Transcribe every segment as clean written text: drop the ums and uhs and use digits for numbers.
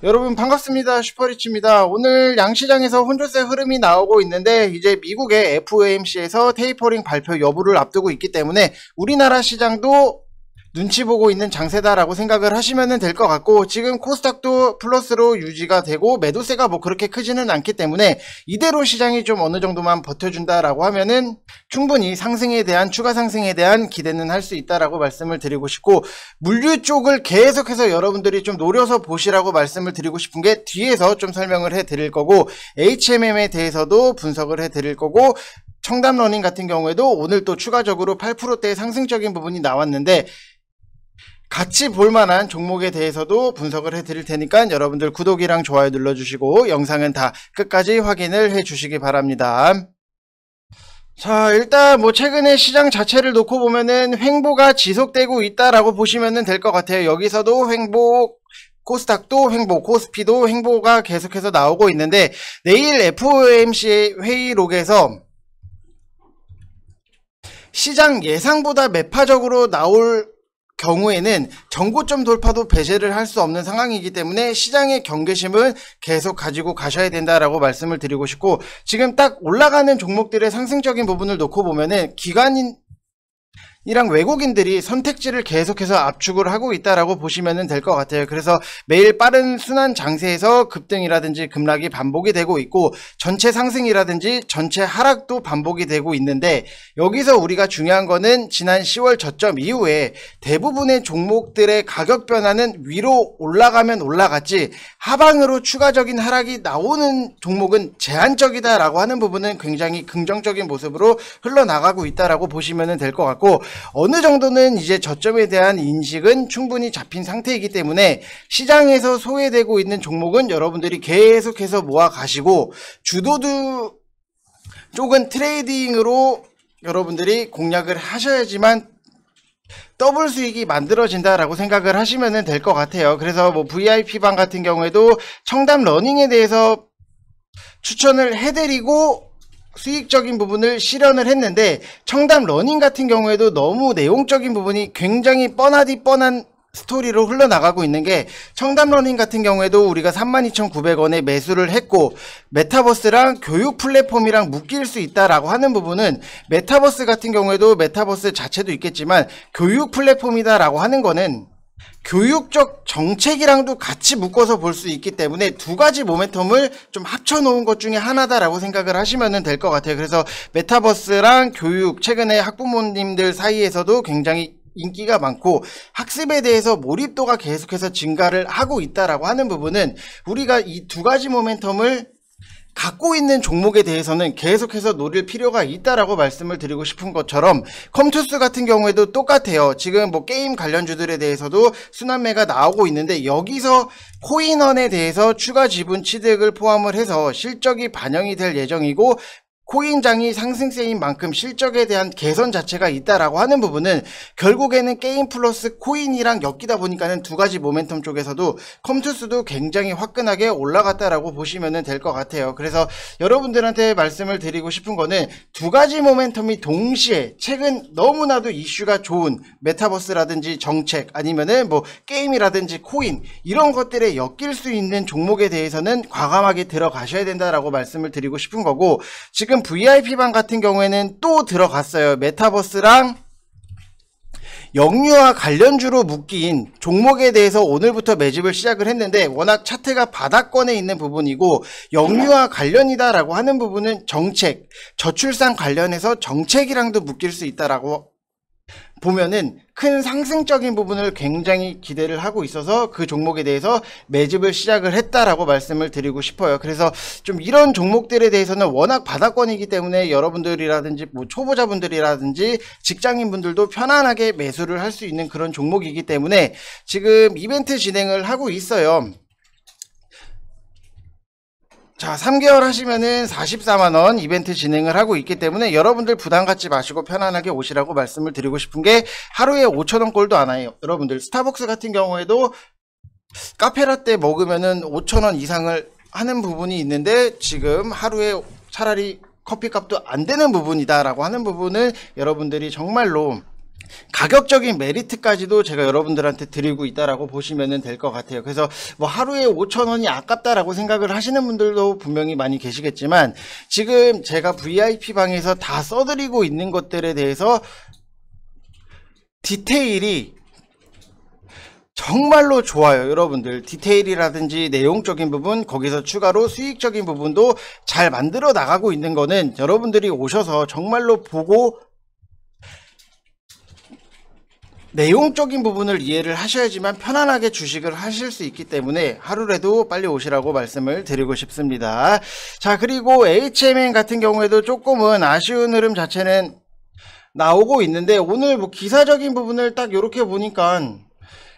여러분 반갑습니다. 슈퍼리치입니다. 오늘 양시장에서 혼조세 흐름이 나오고 있는데 이제 미국의 FOMC에서 테이퍼링 발표 여부를 앞두고 있기 때문에 우리나라 시장도 눈치 보고 있는 장세다라고 생각을 하시면 될 것 같고, 지금 코스닥도 플러스로 유지가 되고 매도세가 뭐 그렇게 크지는 않기 때문에 이대로 시장이 좀 어느 정도만 버텨준다라고 하면은 충분히 상승에 대한 추가 상승에 대한 기대는 할 수 있다라고 말씀을 드리고 싶고, 물류 쪽을 계속해서 여러분들이 좀 노려서 보시라고 말씀을 드리고 싶은 게 뒤에서 좀 설명을 해 드릴 거고, HMM에 대해서도 분석을 해 드릴 거고, 청담러닝 같은 경우에도 오늘 또 추가적으로 8%대 상승적인 부분이 나왔는데 같이 볼만한 종목에 대해서도 분석을 해드릴 테니까 여러분들 구독이랑 좋아요 눌러주시고 영상은 다 끝까지 확인을 해주시기 바랍니다. 자, 일단 뭐 최근에 시장 자체를 놓고 보면은 횡보가 지속되고 있다라고 보시면 될 것 같아요. 여기서도 횡보, 코스닥도 횡보, 코스피도 횡보가 계속해서 나오고 있는데, 내일 FOMC 회의록에서 시장 예상보다 매파적으로 나올 경우에는 전고점 돌파도 배제를 할 수 없는 상황이기 때문에 시장의 경계심은 계속 가지고 가셔야 된다라고 말씀을 드리고 싶고, 지금 딱 올라가는 종목들의 상승적인 부분을 놓고 보면은 기관이랑 외국인들이 선택지를 계속해서 압축을 하고 있다라고 보시면 될 것 같아요. 그래서 매일 빠른 순환 장세에서 급등이라든지 급락이 반복이 되고 있고, 전체 상승이라든지 전체 하락도 반복이 되고 있는데, 여기서 우리가 중요한 거는 지난 10월 저점 이후에 대부분의 종목들의 가격 변화는 위로 올라가면 올라갔지 하방으로 추가적인 하락이 나오는 종목은 제한적이다라고 하는 부분은 굉장히 긍정적인 모습으로 흘러나가고 있다라고 보시면 될 것 같고, 어느 정도는 이제 저점에 대한 인식은 충분히 잡힌 상태이기 때문에 시장에서 소외되고 있는 종목은 여러분들이 계속해서 모아 가시고, 주도주 쪽은 트레이딩으로 여러분들이 공략을 하셔야지만 더블 수익이 만들어진다라고 생각을 하시면 될 것 같아요. 그래서 뭐 VIP방 같은 경우에도 청담 러닝에 대해서 추천을 해드리고 수익적인 부분을 실현을 했는데, 청담 러닝 같은 경우에도 너무 내용적인 부분이 굉장히 뻔하디 뻔한 스토리로 흘러나가고 있는 게, 청담 러닝 같은 경우에도 우리가 32,900원에 매수를 했고 메타버스랑 교육 플랫폼이랑 묶일 수 있다라고 하는 부분은, 메타버스 같은 경우에도 메타버스 자체도 있겠지만 교육 플랫폼이다라고 하는 거는 교육적 정책이랑도 같이 묶어서 볼 수 있기 때문에 두 가지 모멘텀을 좀 합쳐 놓은 것 중에 하나다라고 생각을 하시면 될 것 같아요. 그래서 메타버스랑 교육, 최근에 학부모님들 사이에서도 굉장히 인기가 많고 학습에 대해서 몰입도가 계속해서 증가를 하고 있다라고 하는 부분은, 우리가 이 두 가지 모멘텀을 갖고 있는 종목에 대해서는 계속해서 노릴 필요가 있다라고 말씀을 드리고 싶은 것처럼, 컴투스 같은 경우에도 똑같아요. 지금 뭐 게임 관련주들에 대해서도 순환매가 나오고 있는데, 여기서 코인원에 대해서 추가 지분 취득을 포함을 해서 실적이 반영이 될 예정이고, 코인장이 상승세인 만큼 실적에 대한 개선 자체가 있다라고 하는 부분은 결국에는 게임 플러스 코인이랑 엮이다 보니까는 두 가지 모멘텀 쪽에서도 컴투스도 굉장히 화끈하게 올라갔다라고 보시면 될 것 같아요. 그래서 여러분들한테 말씀을 드리고 싶은 거는, 두 가지 모멘텀이 동시에 최근 너무나도 이슈가 좋은 메타버스라든지 정책, 아니면은 뭐 게임이라든지 코인, 이런 것들에 엮일 수 있는 종목에 대해서는 과감하게 들어가셔야 된다라고 말씀을 드리고 싶은 거고, 지금 VIP방 같은 경우에는 또 들어갔어요. 메타버스랑 영유아 관련주로 묶인 종목에 대해서 오늘부터 매집을 시작을 했는데, 워낙 차트가 바닥권에 있는 부분이고 영유아 관련이다라고 하는 부분은 정책, 저출산 관련해서 정책이랑도 묶일 수 있다라고 보면은 큰 상승적인 부분을 굉장히 기대를 하고 있어서 그 종목에 대해서 매집을 시작을 했다라고 말씀을 드리고 싶어요. 그래서 좀 이런 종목들에 대해서는 워낙 바닥권이기 때문에 여러분들이라든지 뭐 초보자분들이라든지 직장인분들도 편안하게 매수를 할 수 있는 그런 종목이기 때문에 지금 이벤트 진행을 하고 있어요. 자, 3개월 하시면은 44만원 이벤트 진행을 하고 있기 때문에 여러분들 부담 갖지 마시고 편안하게 오시라고 말씀을 드리고 싶은 게, 하루에 5,000원 꼴도 안 와요. 여러분들 스타벅스 같은 경우에도 카페라떼 먹으면은 5,000원 이상을 하는 부분이 있는데, 지금 하루에 차라리 커피값도 안 되는 부분이다 라고 하는 부분을 여러분들이 정말로 가격적인 메리트까지도 제가 여러분들한테 드리고 있다라고 보시면 될 것 같아요. 그래서 뭐 하루에 5,000원이 아깝다라고 생각을 하시는 분들도 분명히 많이 계시겠지만, 지금 제가 VIP 방에서 다 써드리고 있는 것들에 대해서 디테일이 정말로 좋아요. 여러분들 디테일이라든지 내용적인 부분, 거기서 추가로 수익적인 부분도 잘 만들어 나가고 있는 거는 여러분들이 오셔서 정말로 보고 내용적인 부분을 이해를 하셔야지만 편안하게 주식을 하실 수 있기 때문에 하루라도 빨리 오시라고 말씀을 드리고 싶습니다. 자, 그리고 HMN 같은 경우에도 조금은 아쉬운 흐름 자체는 나오고 있는데, 오늘 뭐 기사적인 부분을 딱 이렇게 보니까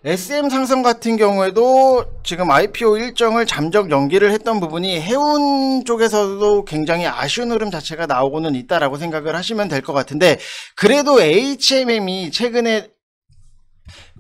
SM 상승 같은 경우에도 지금 IPO 일정을 잠정 연기를 했던 부분이 해운 쪽에서도 굉장히 아쉬운 흐름 자체가 나오고는 있다라고 생각을 하시면 될 것 같은데, 그래도 HMM이 최근에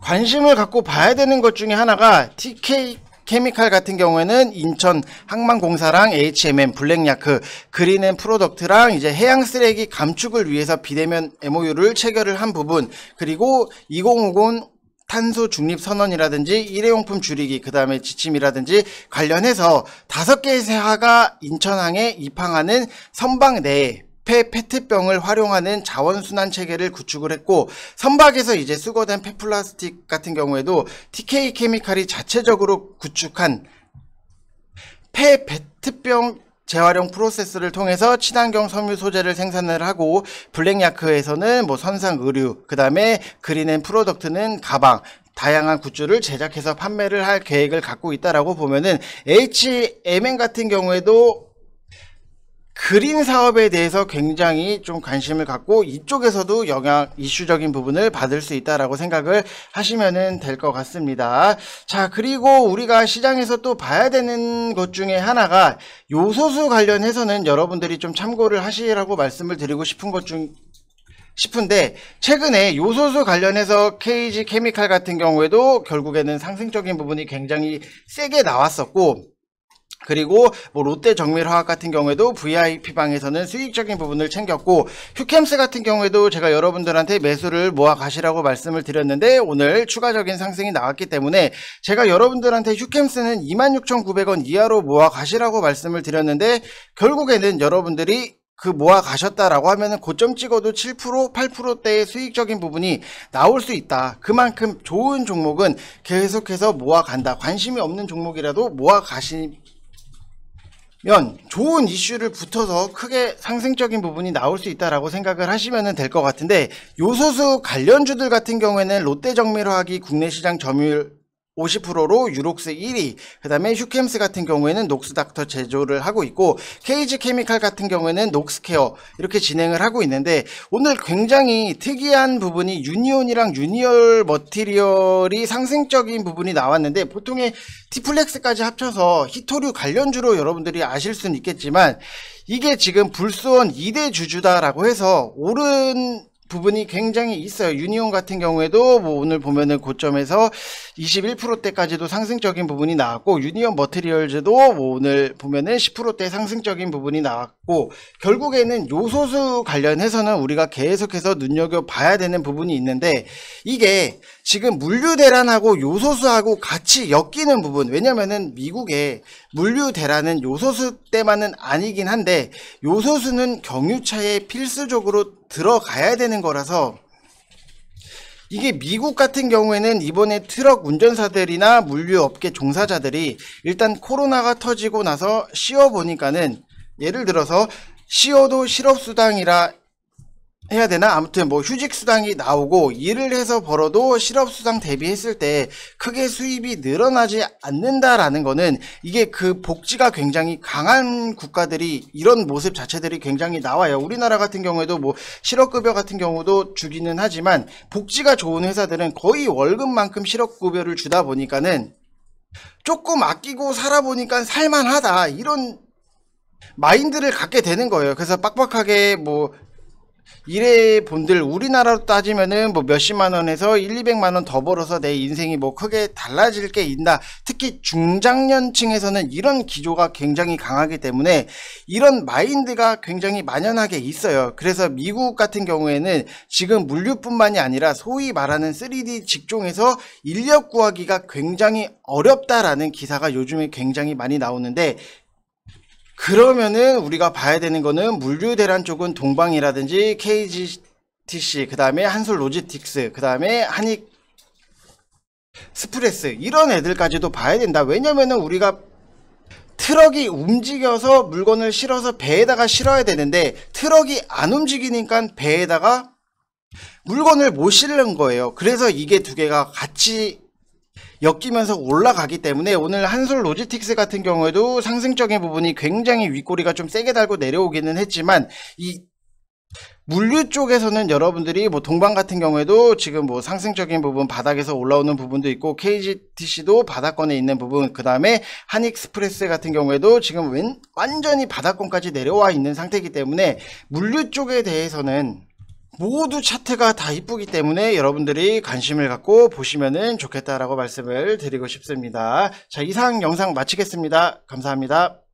관심을 갖고 봐야 되는 것 중에 하나가 TK 케미칼 같은 경우에는 인천 항만공사랑 HMM, 블랙야크, 그린앤 프로덕트랑 이제 해양 쓰레기 감축을 위해서 비대면 MOU를 체결을 한 부분, 그리고 2050 탄소 중립 선언이라든지 일회용품 줄이기, 그 다음에 지침이라든지 관련해서 5개의 회사가 인천항에 입항하는 선박 내에 페트병을 활용하는 자원순환 체계를 구축을 했고, 선박에서 이제 수거된 폐플라스틱 같은 경우에도 TK 케미칼이 자체적으로 구축한 페트병 재활용 프로세스를 통해서 친환경 섬유 소재를 생산을 하고, 블랙야크에서는 뭐 선상 의류, 그 다음에 그린앤 프로덕트는 가방, 다양한 굿즈를 제작해서 판매를 할 계획을 갖고 있다라고 보면은, HMN 같은 경우에도 그린 사업에 대해서 굉장히 좀 관심을 갖고 이쪽에서도 영향 이슈적인 부분을 받을 수 있다라고 생각을 하시면 될 것 같습니다. 자, 그리고 우리가 시장에서 또 봐야 되는 것 중에 하나가 요소수 관련해서는 여러분들이 좀 참고를 하시라고 말씀을 드리고 싶은데, 최근에 요소수 관련해서 KG 케미칼 같은 경우에도 결국에는 상승적인 부분이 굉장히 세게 나왔었고, 그리고 뭐 롯데 정밀화학 같은 경우에도 VIP방에서는 수익적인 부분을 챙겼고, 휴캠스 같은 경우에도 제가 여러분들한테 매수를 모아 가시라고 말씀을 드렸는데, 오늘 추가적인 상승이 나왔기 때문에 제가 여러분들한테 휴캠스는 26,900원 이하로 모아 가시라고 말씀을 드렸는데, 결국에는 여러분들이 그 모아 가셨다라고 하면은 고점 찍어도 7%, 8%대의 수익적인 부분이 나올 수 있다. 그만큼 좋은 종목은 계속해서 모아 간다. 관심이 없는 종목이라도 모아 가시 좋은 이슈를 붙어서 크게 상승적인 부분이 나올 수 있다라고 생각을 하시면 될 것 같은데, 요소수 관련주들 같은 경우에는 롯데 정밀화학이 국내 시장 점유율 50%로 유록스 1위, 그 다음에 휴캠스 같은 경우에는 녹스닥터 제조를 하고 있고, KG 케미칼 같은 경우에는 녹스케어 이렇게 진행을 하고 있는데, 오늘 굉장히 특이한 부분이 유니온이랑 유니얼 머티리얼이 상승적인 부분이 나왔는데, 보통의 티플렉스까지 합쳐서 히토류 관련주로 여러분들이 아실 수는 있겠지만, 이게 지금 불수원 2대 주주다라고 해서 오른 부분이 굉장히 있어요. 유니온 같은 경우에도 뭐 오늘 보면은 고점에서 21%대까지도 상승적인 부분이 나왔고, 유니온 머티리얼즈도 뭐 오늘 보면은 10%대 상승적인 부분이 나왔고, 결국에는 요소수 관련해서는 우리가 계속해서 눈여겨봐야 되는 부분이 있는데, 이게 지금 물류 대란하고 요소수하고 같이 엮이는 부분, 왜냐면은 미국의 물류 대란은 요소수 때만은 아니긴 한데, 요소수는 경유차에 필수적으로 들어가야 되는 거라서, 이게 미국 같은 경우에는 이번에 트럭 운전사들이나 물류업계 종사자들이 일단 코로나가 터지고 나서 쉬어보니까는, 예를 들어서 쉬어도 실업수당이라 해야 되나? 아무튼 뭐 휴직수당이 나오고 일을 해서 벌어도 실업수당 대비했을 때 크게 수입이 늘어나지 않는다라는 거는, 이게 그 복지가 굉장히 강한 국가들이 이런 모습 자체들이 굉장히 나와요. 우리나라 같은 경우에도 뭐 실업급여 같은 경우도 주기는 하지만, 복지가 좋은 회사들은 거의 월급만큼 실업급여를 주다 보니까는 조금 아끼고 살아보니까 살만하다, 이런 마인드를 갖게 되는 거예요. 그래서 빡빡하게 뭐 일회 본들 우리나라로 따지면은 뭐 몇십만 원에서 1, 200만 원 더 벌어서 내 인생이 뭐 크게 달라질 게 있나. 특히 중장년층에서는 이런 기조가 굉장히 강하기 때문에 이런 마인드가 굉장히 만연하게 있어요. 그래서 미국 같은 경우에는 지금 물류뿐만이 아니라 소위 말하는 3D 직종에서 인력 구하기가 굉장히 어렵다라는 기사가 요즘에 굉장히 많이 나오는데, 그러면은 우리가 봐야 되는 거는 물류 대란 쪽은 동방이라든지 KGTC, 그 다음에 한솔 로지틱스, 그 다음에 한익 스프레스, 이런 애들까지도 봐야 된다. 왜냐면은 우리가 트럭이 움직여서 물건을 실어서 배에다가 실어야 되는데 트럭이 안 움직이니까 배에다가 물건을 못 실는 거예요. 그래서 이게 두 개가 같이 엮이면서 올라가기 때문에 오늘 한솔 로지틱스 같은 경우에도 상승적인 부분이 굉장히 윗꼬리가 좀 세게 달고 내려오기는 했지만, 이 물류 쪽에서는 여러분들이 뭐 동방 같은 경우에도 지금 뭐 상승적인 부분 바닥에서 올라오는 부분도 있고, KGTC도 바닥권에 있는 부분, 그 다음에 한익스프레스 같은 경우에도 지금 완전히 바닥권까지 내려와 있는 상태이기 때문에 물류 쪽에 대해서는 모두 차트가 다 이쁘기 때문에 여러분들이 관심을 갖고 보시면 좋겠다라고 말씀을 드리고 싶습니다. 자, 이상 영상 마치겠습니다. 감사합니다.